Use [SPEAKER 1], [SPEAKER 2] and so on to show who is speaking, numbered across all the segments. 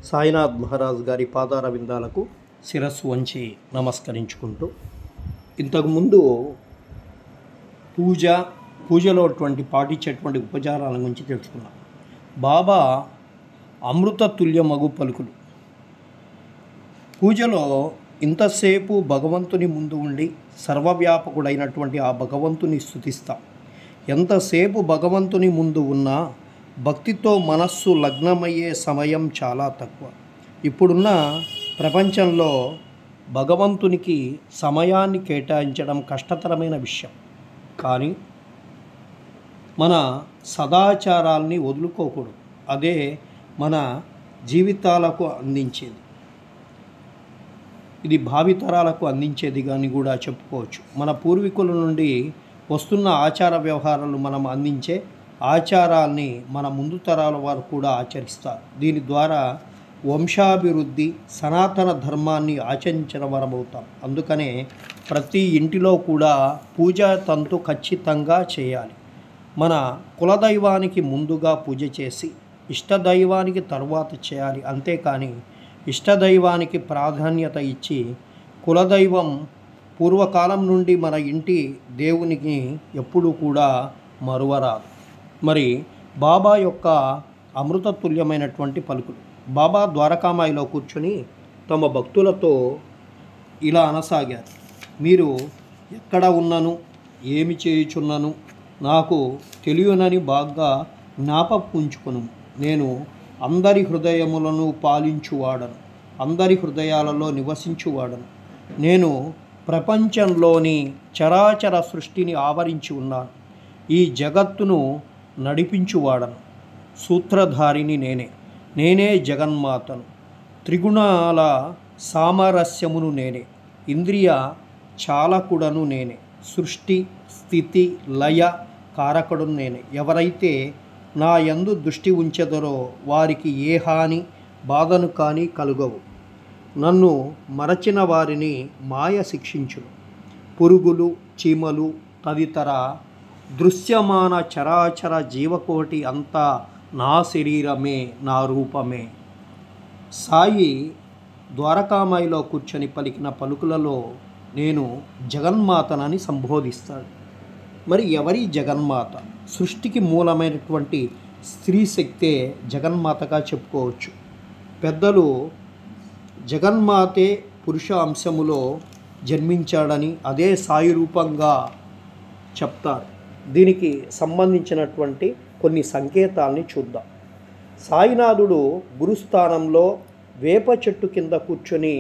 [SPEAKER 1] సాయినాథ్ మహారాజ్ గారి పాదార విందాలకు శిరస్సు వంచి నమస్కరించుకుంటూ, ఇంతకుముందు పూజలో పాటించేటువంటి ఉపచారాల గురించి తెలుసుకున్నాం. బాబా అమృత తుల్య మగు పలుకులు. పూజలో ఇంతసేపు భగవంతుని ముందు ఉండి సర్వవ్యాపకుడైనటువంటి ఆ భగవంతుని స్తుతిస్తాం. ఎంతసేపు భగవంతుని ముందు ఉన్నా భక్తితో మనస్సు లగ్నమయ్యే సమయం చాలా తక్కువ. ఇప్పుడున్న ప్రపంచంలో భగవంతునికి సమయాన్ని కేటాయించడం కష్టతరమైన విషయం. కానీ మన సదాచారాల్ని వదులుకోకూడదు. అదే మన జీవితాలకు అందించేది, ఇది భావితరాలకు అందించేది కానీ కూడా చెప్పుకోవచ్చు. మన పూర్వీకుల నుండి వస్తున్న ఆచార వ్యవహారాలు మనం అందించే ఆచారాల్ని మన ముందు తరాల వారు కూడా ఆచరిస్తారు. దీని ద్వారా వంశాభివృద్ధి, సనాతన ధర్మాన్ని ఆచరించిన వారమవుతాం. అందుకనే ప్రతి ఇంటిలో కూడా పూజా తంతు ఖచ్చితంగా చేయాలి. మన కులదైవానికి ముందుగా పూజ చేసి ఇష్టదైవానికి తరువాత చేయాలి. అంతేకాని ఇష్టదైవానికి ప్రాధాన్యత ఇచ్చి కులదైవం పూర్వకాలం నుండి మన ఇంటి దేవునికి ఎప్పుడూ కూడా మరువరాదు. మరి బాబా యొక్క అమృతతుల్యమైనటువంటి పలుకులు. బాబా ద్వారకామాయిలో కూర్చొని తమ భక్తులతో ఇలా అనసాగారు: మీరు ఎక్కడ ఉన్నను, ఏమి చేయుచున్నను నాకు తెలియనని బాగా జ్ఞాపకుంచుకొను. నేను అందరి హృదయములను పాలించువాడను, అందరి హృదయాలలో నివసించువాడను. నేను ప్రపంచంలోని చరాచర సృష్టిని ఆవరించి ఉన్నాను. ఈ జగత్తును నడిపించువాడను. సూత్రధారిని నేనే జగన్మాతను. త్రిగుణాల సామరస్యమును నేనే. ఇంద్రియ చాలకుడను నేనే. సృష్టి స్థితి లయ కారకుడు నేనే. ఎవరైతే నా యందు దృష్టి ఉంచెదరో వారికి ఏ హాని బాధను కానీ కలుగవు. నన్ను మరచిన వారిని మాయ శిక్షించును. పురుగులు, చీమలు తదితర దృశ్యమాన చరాచర జీవకోటి అంతా నా శరీరమే, నా రూపమే. సాయి ద్వారకామాయిలో కూర్చొని పలికిన పలుకులలో నేను జగన్మాతనని సంబోధిస్తాడు. మరి ఎవరి జగన్మాత? సృష్టికి మూలమైనటువంటి స్త్రీ శక్తే జగన్మాతగా చెప్పుకోవచ్చు. పెద్దలు జగన్మాతే పురుష అంశములో జన్మించాడని, అదే సాయి రూపంగా చెప్తారు. దీనికి సంబంధించినటువంటి కొన్ని సంకేతాలని చూద్దాం. సాయినాథుడు గురుస్థానంలో వేప చెట్టు కింద కూర్చొని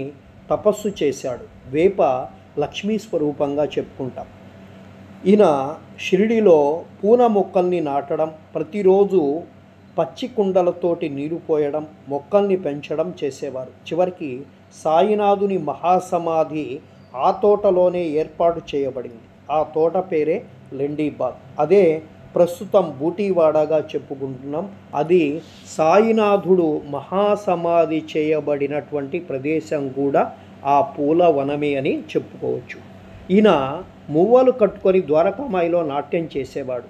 [SPEAKER 1] తపస్సు చేశాడు. వేప లక్ష్మీ స్వరూపంగా చెప్పుకుంటాం. ఈయన షిరిడిలో పూన మొక్కల్ని నాటడం, ప్రతిరోజు పచ్చి కుండలతోటి నీరు పోయడం, మొక్కల్ని పెంచడం చేసేవారు. చివరికి సాయినాథుని మహాసమాధి ఆ తోటలోనే ఏర్పాటు చేయబడింది. ఆ తోట పేరే లెండీబాగ్. అదే ప్రస్తుతం బూటీవాడగా చెప్పుకుంటున్నాం. అది సాయినాథుడు మహాసమాధి చేయబడినటువంటి ప్రదేశం కూడా ఆ పూల వనమే అని చెప్పుకోవచ్చు. ఈయన మువ్వలు కట్టుకొని ద్వారకామాయిలో నాట్యం చేసేవాడు.